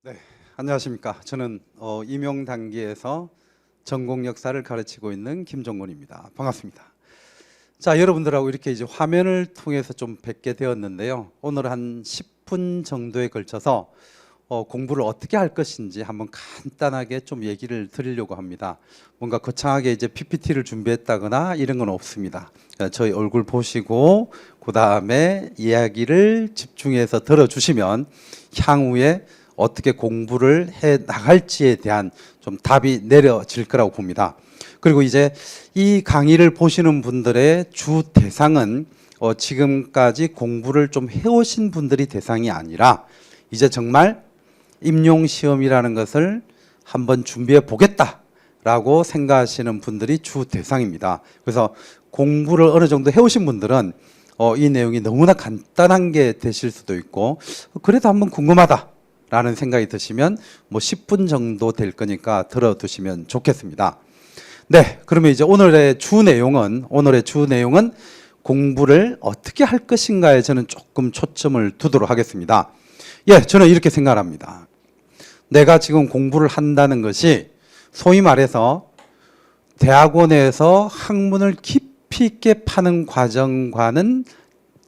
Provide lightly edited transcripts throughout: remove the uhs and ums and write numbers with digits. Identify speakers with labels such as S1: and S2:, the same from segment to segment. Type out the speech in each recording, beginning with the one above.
S1: 네, 안녕하십니까. 저는 임용단기에서 전공 역사를 가르치고 있는 김종곤입니다. 반갑습니다. 자, 여러분들하고 이렇게 이제 화면을 통해서 좀 뵙게 되었는데요. 오늘 한 10분 정도에 걸쳐서 공부를 어떻게 할 것인지 한번 간단하게 좀 얘기를 드리려고 합니다. 뭔가 거창하게 이제 PPT를 준비했다거나 이런 건 없습니다. 저희 얼굴 보시고 그 다음에 이야기를 집중해서 들어주시면 향후에 어떻게 공부를 해 나갈지에 대한 좀 답이 내려질 거라고 봅니다. 그리고 이제 이 강의를 보시는 분들의 주 대상은 지금까지 공부를 좀 해오신 분들이 대상이 아니라 이제 정말 임용시험이라는 것을 한번 준비해 보겠다라고 생각하시는 분들이 주 대상입니다. 그래서 공부를 어느 정도 해오신 분들은 이 내용이 너무나 간단한 게 되실 수도 있고 그래도 한번 궁금하다 라는 생각이 드시면 뭐 10분 정도 될 거니까 들어두시면 좋겠습니다. 네, 그러면 이제 오늘의 주 내용은 공부를 어떻게 할 것인가에 저는 조금 초점을 두도록 하겠습니다. 예, 저는 이렇게 생각합니다. 내가 지금 공부를 한다는 것이 소위 말해서 대학원에서 학문을 깊이 있게 파는 과정과는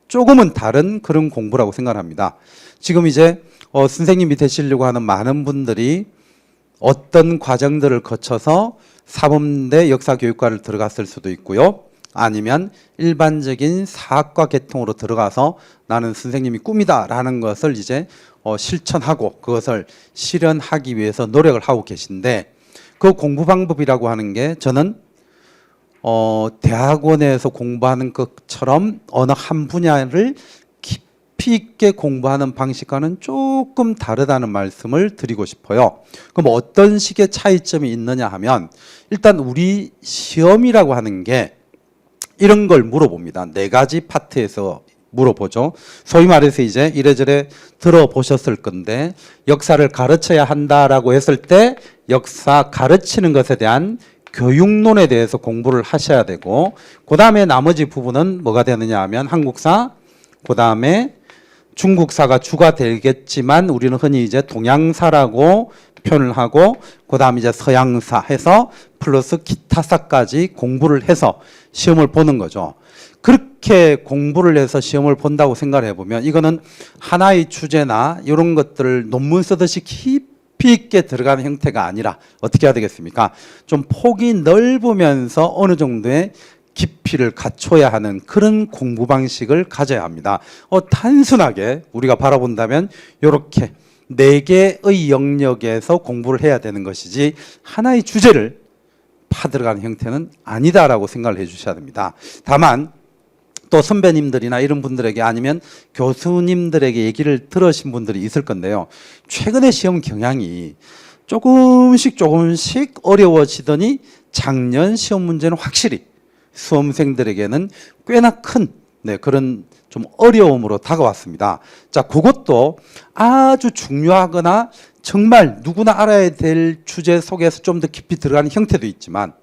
S1: 조금은 다른 그런 공부라고 생각합니다. 지금 이제 선생님이 되시려고 하는 많은 분들이 어떤 과정들을 거쳐서 사범대 역사교육과를 들어갔을 수도 있고요. 아니면 일반적인 사학과 계통으로 들어가서 나는 선생님이 꿈이다라는 것을 이제 실천하고 그것을 실현하기 위해서 노력을 하고 계신데 그 공부 방법이라고 하는 게 저는 대학원에서 공부하는 것처럼 어느 한 분야를 깊이 있게 공부하는 방식과는 조금 다르다는 말씀을 드리고 싶어요. 그럼 어떤 식의 차이점이 있느냐 하면 일단 우리 시험이라고 하는 게 이런 걸 물어봅니다. 네 가지 파트에서 물어보죠. 소위 말해서 이제 이래저래 들어보셨을 건데 역사를 가르쳐야 한다라고 했을 때 역사 가르치는 것에 대한 교육론에 대해서 공부를 하셔야 되고 그 다음에 나머지 부분은 뭐가 되느냐 하면 한국사, 그 다음에 중국사가 주가 되겠지만 우리는 흔히 이제 동양사라고 표현을 하고 그 다음에 이제 서양사 해서 플러스 기타사까지 공부를 해서 시험을 보는 거죠. 그렇게 공부를 해서 시험을 본다고 생각을 해보면 이거는 하나의 주제나 이런 것들을 논문 쓰듯이 깊이 있게 들어가는 형태가 아니라 어떻게 해야 되겠습니까? 좀 폭이 넓으면서 어느 정도의 깊이를 갖춰야 하는 그런 공부 방식을 가져야 합니다. 단순하게 우리가 바라본다면 이렇게 네 개의 영역에서 공부를 해야 되는 것이지 하나의 주제를 파들어가는 형태는 아니다라고 생각을 해주셔야 됩니다. 다만 또 선배님들이나 이런 분들에게 아니면 교수님들에게 얘기를 들으신 분들이 있을 건데요. 최근에 시험 경향이 조금씩 어려워지더니 작년 시험 문제는 확실히 수험생들에게는 꽤나 큰 그런 좀 어려움으로 다가왔습니다. 자, 그것도 아주 중요하거나 정말 누구나 알아야 될 주제 속에서 좀 더 깊이 들어가는 형태도 있지만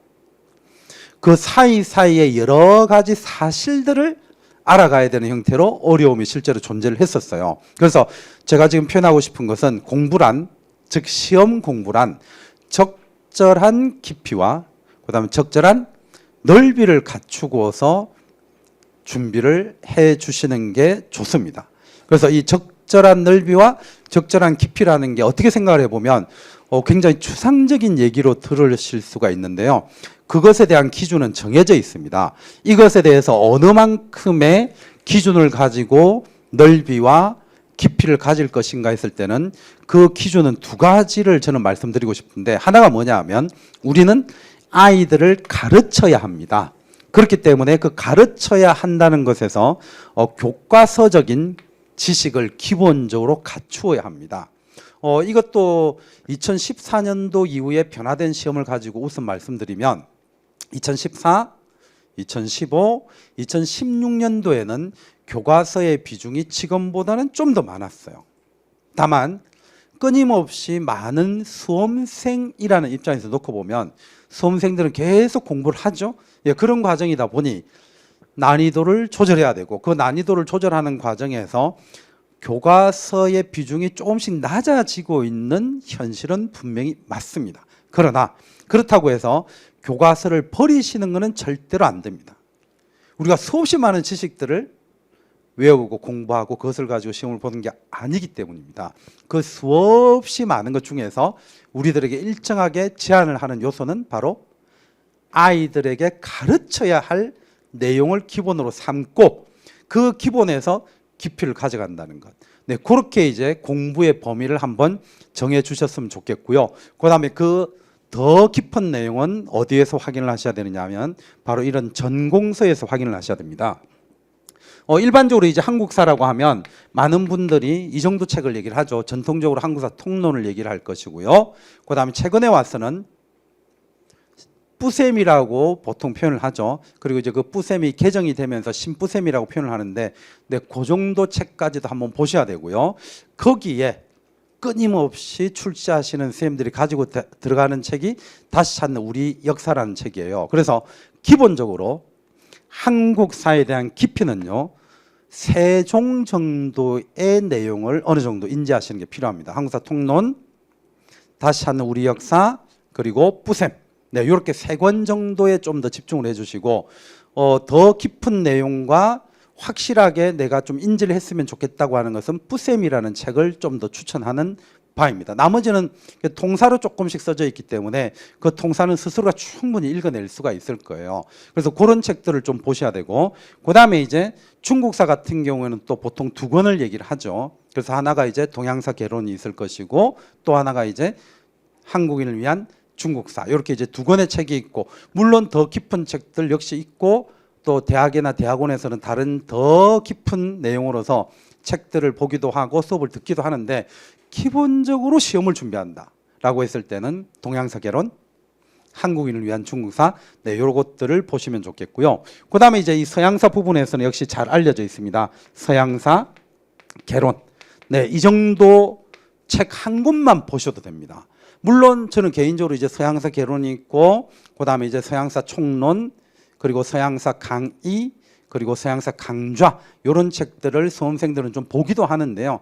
S1: 그 사이사이에 여러 가지 사실들을 알아가야 되는 형태로 어려움이 실제로 존재를 했었어요. 그래서 제가 지금 표현하고 싶은 것은 공부란, 즉 시험 공부란 적절한 깊이와 그다음에 적절한 넓이를 갖추고서 준비를 해 주시는 게 좋습니다. 그래서 이 적절한 넓이와 적절한 깊이라는 게 어떻게 생각을 해보면 굉장히 추상적인 얘기로 들으실 수가 있는데요. 그것에 대한 기준은 정해져 있습니다. 이것에 대해서 어느 만큼의 기준을 가지고 넓이와 깊이를 가질 것인가 했을 때는 그 기준은 두 가지를 저는 말씀드리고 싶은데 하나가 뭐냐 하면 우리는 아이들을 가르쳐야 합니다. 그렇기 때문에 그 가르쳐야 한다는 것에서 교과서적인 지식을 기본적으로 갖추어야 합니다. 이것도 2014년도 이후에 변화된 시험을 가지고 우선 말씀드리면 2014, 2015, 2016년도에는 교과서의 비중이 지금보다는 좀 더 많았어요. 다만 끊임없이 많은 수험생이라는 입장에서 놓고 보면 수험생들은 계속 공부를 하죠. 그런 과정이다 보니 난이도를 조절해야 되고 그 난이도를 조절하는 과정에서 교과서의 비중이 조금씩 낮아지고 있는 현실은 분명히 맞습니다. 그러나 그렇다고 해서 교과서를 버리시는 것은 절대로 안 됩니다. 우리가 수없이 많은 지식들을 외우고 공부하고 그것을 가지고 시험을 보는 게 아니기 때문입니다. 그 수없이 많은 것 중에서 우리들에게 일정하게 제한을 하는 요소는 바로 아이들에게 가르쳐야 할 내용을 기본으로 삼고 그 기본에서 깊이를 가져간다는 것. 네, 그렇게 이제 공부의 범위를 한번 정해 주셨으면 좋겠고요. 그 다음에 그 더 깊은 내용은 어디에서 확인을 하셔야 되느냐 하면 바로 이런 전공서에서 확인을 하셔야 됩니다. 일반적으로 이제 한국사라고 하면 많은 분들이 이 정도 책을 얘기를 하죠. 전통적으로 한국사 통론을 얘기를 할 것이고요. 그 다음에 최근에 와서는 뿌셈이라고 보통 표현을 하죠. 그리고 이제 그 뿌셈이 개정이 되면서 신뿌셈이라고 표현을 하는데, 네, 그 정도 책까지도 한번 보셔야 되고요. 거기에 끊임없이 출제하시는 선생님들이 가지고 들어가는 책이 다시 찾는 우리 역사라는 책이에요. 그래서 기본적으로 한국사에 대한 깊이는요, 3종 정도의 내용을 어느 정도 인지하시는 게 필요합니다. 한국사 통론, 다시 찾는 우리 역사, 그리고 뿌셈. 네, 이렇게 3권 정도에 좀 더 집중을 해주시고, 더 깊은 내용과 확실하게 내가 좀 인지를 했으면 좋겠다고 하는 것은 뿌셈이라는 책을 좀 더 추천하는 바입니다. 나머지는 통사로 조금씩 써져 있기 때문에 그 통사는 스스로가 충분히 읽어낼 수가 있을 거예요. 그래서 그런 책들을 좀 보셔야 되고, 그 다음에 이제 중국사 같은 경우에는 또 보통 2권을 얘기를 하죠. 그래서 하나가 이제 동양사 개론이 있을 것이고, 또 하나가 이제 한국인을 위한 중국사, 이렇게 이제 2권의 책이 있고, 물론 더 깊은 책들 역시 있고, 또 대학이나 대학원에서는 다른 더 깊은 내용으로서 책들을 보기도 하고 수업을 듣기도 하는데, 기본적으로 시험을 준비한다 라고 했을 때는 동양사 개론, 한국인을 위한 중국사, 네, 요런 것들을 보시면 좋겠고요. 그 다음에 이제 이 서양사 부분에서는 역시 잘 알려져 있습니다. 서양사 개론, 네, 이 정도 책 한 권만 보셔도 됩니다. 물론 저는 개인적으로 이제 서양사 개론이 있고, 그 다음에 이제 서양사 총론, 그리고 서양사 강의, 그리고 서양사 강좌, 이런 책들을 수험생들은 좀 보기도 하는데요.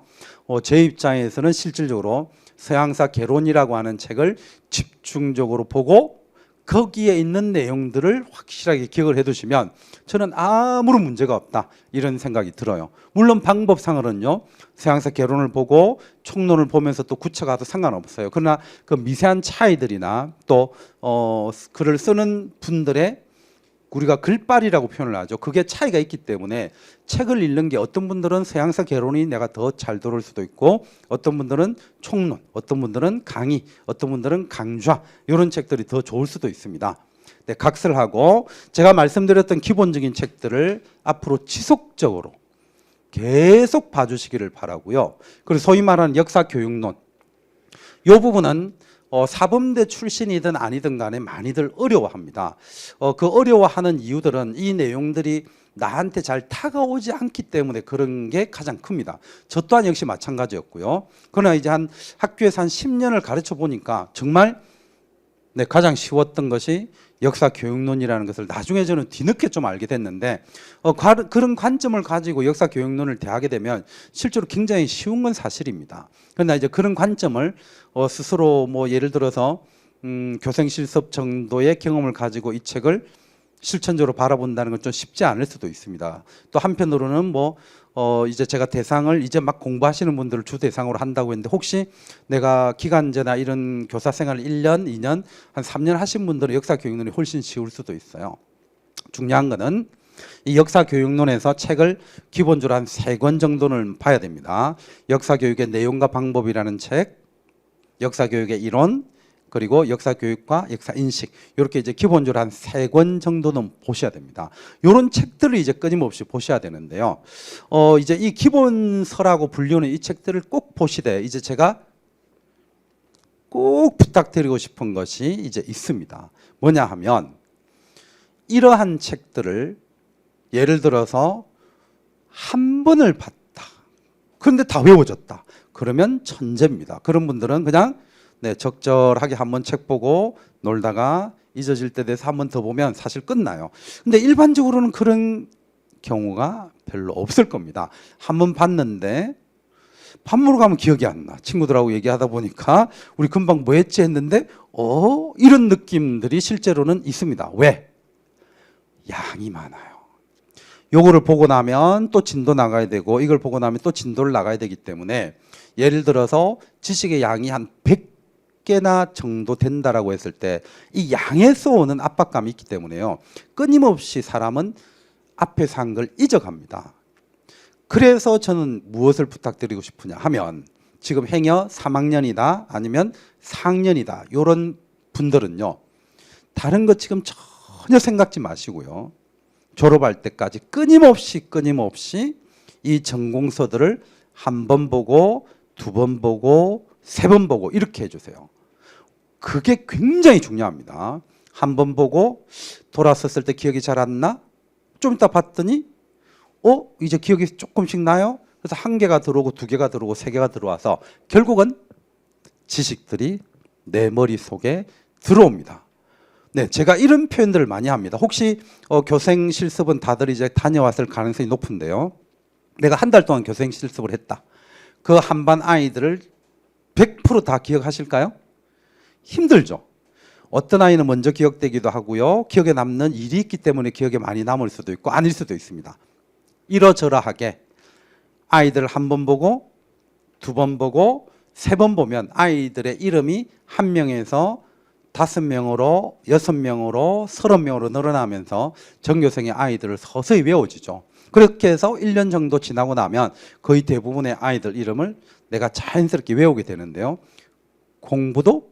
S1: 제 입장에서는 실질적으로 서양사 개론이라고 하는 책을 집중적으로 보고 거기에 있는 내용들을 확실하게 기억을 해두시면 저는 아무런 문제가 없다, 이런 생각이 들어요. 물론 방법상으로는요, 서양사 개론을 보고 총론을 보면서 또 구체가도 상관없어요. 그러나 그 미세한 차이들이나 또 글을 쓰는 분들의, 우리가 글빨이라고 표현을 하죠. 그게 차이가 있기 때문에 책을 읽는 게 어떤 분들은 서양사 개론이 내가 더 잘 들어올 수도 있고, 어떤 분들은 총론, 어떤 분들은 강의, 어떤 분들은 강좌, 이런 책들이 더 좋을 수도 있습니다. 네, 각설을 하고 제가 말씀드렸던 기본적인 책들을 앞으로 지속적으로 계속 봐주시기를 바라고요. 그리고 소위 말하는 역사교육론, 이 부분은 사범대 출신이든 아니든 간에 많이들 어려워합니다. 그 어려워하는 이유들은 이 내용들이 나한테 잘 다가오지 않기 때문에 그런 게 가장 큽니다. 저 또한 역시 마찬가지였고요. 그러나 이제 한 학교에서 한 10년을 가르쳐 보니까 정말, 네, 가장 쉬웠던 것이 역사교육론이라는 것을 나중에 저는 뒤늦게 좀 알게 됐는데, 그런 관점을 가지고 역사교육론을 대하게 되면 실제로 굉장히 쉬운 건 사실입니다. 그러나 이제 그런 관점을 스스로 뭐 예를 들어서 교생실습 정도의 경험을 가지고 이 책을 실천적으로 바라본다는 건 좀 쉽지 않을 수도 있습니다. 또 한편으로는 뭐 이제 제가 대상을 이제 막 공부하시는 분들을 주 대상으로 한다고 했는데, 혹시 내가 기간제나 이런 교사 생활 1년, 2년, 한 3년 하신 분들은 역사교육론이 훨씬 쉬울 수도 있어요. 중요한 거는 이 역사교육론에서 책을 기본적으로 한 3권 정도는 봐야 됩니다. 역사교육의 내용과 방법이라는 책, 역사교육의 이론, 그리고 역사교육과 역사인식, 이렇게 이제 기본적으로 한 3권 정도는 보셔야 됩니다. 이런 책들을 이제 끊임없이 보셔야 되는데요. 이제 이 기본서라고 불리는 이 책들을 꼭 보시되, 이제 제가 꼭 부탁드리고 싶은 것이 이제 있습니다. 뭐냐 하면, 이러한 책들을 예를 들어서 한 번을 봤다, 그런데 다 외워졌다, 그러면 천재입니다. 그런 분들은 그냥, 네, 적절하게 한번 책 보고 놀다가 잊어질 때 돼서 한 번 더 보면 사실 끝나요. 근데 일반적으로는 그런 경우가 별로 없을 겁니다. 한 번 봤는데 밥 먹으러 가면 기억이 안 나. 친구들하고 얘기하다 보니까 우리 금방 뭐 했지 했는데 이런 느낌들이 실제로는 있습니다. 왜? 양이 많아요. 요거를 보고 나면 또 진도 나가야 되고 이걸 보고 나면 또 진도를 나가야 되기 때문에 예를 들어서 지식의 양이 한 100개나 정도 된다라고 했을 때 이 양에서 오는 압박감이 있기 때문에요. 끊임없이 사람은 앞에서 한 걸 잊어갑니다. 그래서 저는 무엇을 부탁드리고 싶으냐 하면 지금 행여 3학년이다 아니면 4학년이다 이런 분들은요. 다른 것 지금 전혀 생각지 마시고요. 졸업할 때까지 끊임없이 이 전공서들을 한 번 보고 두 번 보고 세 번 보고 이렇게 해주세요. 그게 굉장히 중요합니다. 한 번 보고 돌아섰을 때 기억이 잘 안 나? 좀 이따 봤더니 이제 기억이 조금씩 나요? 그래서 한 개가 들어오고 두 개가 들어오고 세 개가 들어와서 결국은 지식들이 내 머릿속에 들어옵니다. 네, 제가 이런 표현들을 많이 합니다. 혹시 교생 실습은 다들 이제 다녀왔을 가능성이 높은데요. 내가 한 달 동안 교생 실습을 했다. 그 한 반 아이들을 100% 다 기억하실까요? 힘들죠. 어떤 아이는 먼저 기억되기도 하고요. 기억에 남는 일이 있기 때문에 기억에 많이 남을 수도 있고 아닐 수도 있습니다. 이러저러하게 아이들 한 번 보고 두 번 보고 세 번 보면 아이들의 이름이 한 명에서 5명으로 6명으로 30명으로 늘어나면서 전교생의 아이들을 서서히 외워지죠. 그렇게 해서 1년 정도 지나고 나면 거의 대부분의 아이들 이름을 내가 자연스럽게 외우게 되는데요. 공부도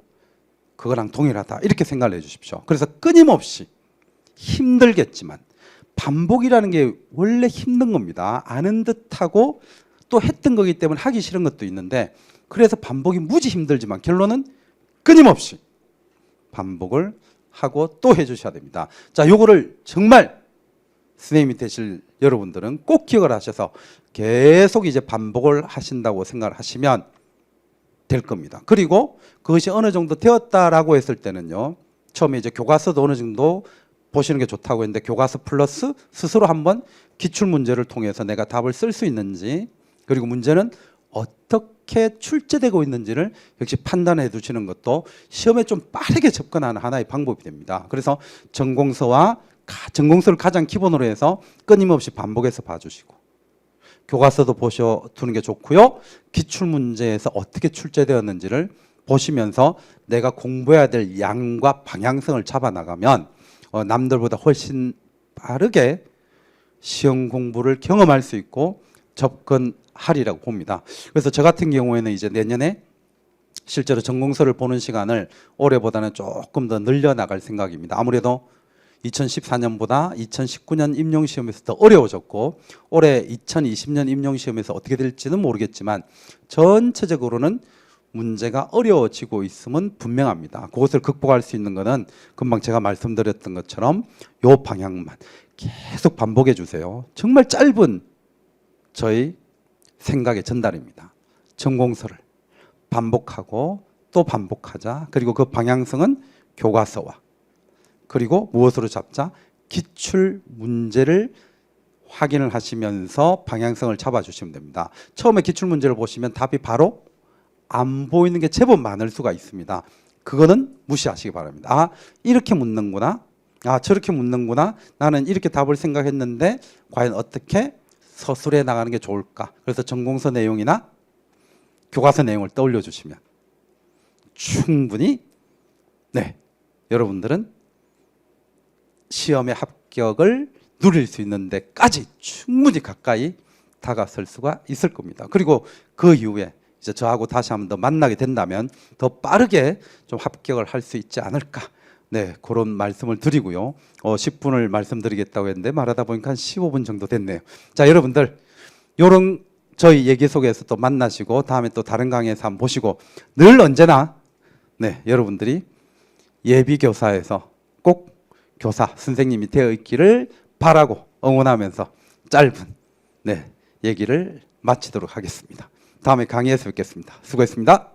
S1: 그거랑 동일하다 이렇게 생각을 해주십시오. 그래서 끊임없이 힘들겠지만 반복이라는 게 원래 힘든 겁니다. 아는 듯하고 또 했던 거기 때문에 하기 싫은 것도 있는데 그래서 반복이 무지 힘들지만 결론은 끊임없이 반복을 하고 또 해주셔야 됩니다. 자, 요거를 정말 선생님이 되실 여러분들은 꼭 기억을 하셔서 계속 이제 반복을 하신다고 생각을 하시면 될 겁니다. 그리고 그것이 어느 정도 되었다라고 했을 때는요. 처음에 이제 교과서도 어느 정도 보시는 게 좋다고 했는데 교과서 플러스 스스로 한번 기출문제를 통해서 내가 답을 쓸 수 있는지 그리고 문제는 어떻게 출제되고 있는지를 역시 판단해 두시는 것도 시험에 좀 빠르게 접근하는 하나의 방법이 됩니다. 그래서 전공서를 가장 기본으로 해서 끊임없이 반복해서 봐주시고 교과서도 보셔두는 게 좋고요. 기출문제에서 어떻게 출제되었는지를 보시면서 내가 공부해야 될 양과 방향성을 잡아나가면 남들보다 훨씬 빠르게 시험 공부를 경험할 수 있고 접근하리라고 봅니다. 그래서 저 같은 경우에는 이제 내년에 실제로 전공서를 보는 시간을 올해보다는 조금 더 늘려나갈 생각입니다. 아무래도 2014년보다 2019년 임용시험에서 더 어려워졌고 올해 2020년 임용시험에서 어떻게 될지는 모르겠지만 전체적으로는 문제가 어려워지고 있음은 분명합니다. 그것을 극복할 수 있는 것은 금방 제가 말씀드렸던 것처럼 요 방향만 계속 반복해 주세요. 정말 짧은 저희 생각의 전달입니다. 전공서를 반복하고 또 반복하자. 그리고 그 방향성은 교과서와 그리고 무엇으로 잡자? 기출 문제를 확인을 하시면서 방향성을 잡아주시면 됩니다. 처음에 기출 문제를 보시면 답이 바로 안 보이는 게 제법 많을 수가 있습니다. 그거는 무시하시기 바랍니다. 아, 이렇게 묻는구나. 아, 저렇게 묻는구나. 나는 이렇게 답을 생각했는데 과연 어떻게 서술해 나가는 게 좋을까? 그래서 전공서 내용이나 교과서 내용을 떠올려 주시면 충분히 여러분들은 시험의 합격을 누릴 수 있는 데까지 충분히 가까이 다가설 수가 있을 겁니다. 그리고 그 이후에 이제 저하고 다시 한번 더 만나게 된다면 더 빠르게 좀 합격을 할 수 있지 않을까. 그런 말씀을 드리고요. 10분을 말씀드리겠다고 했는데 말하다 보니까 한 15분 정도 됐네요. 자, 여러분들 요런 저희 얘기 속에서 또 만나시고 다음에 또 다른 강의에서 한번 보시고 늘 언제나 여러분들이 예비교사에서 꼭 교사, 선생님이 되어 있기를 바라고 응원하면서 짧은 얘기를 마치도록 하겠습니다. 다음에 강의에서 뵙겠습니다. 수고했습니다.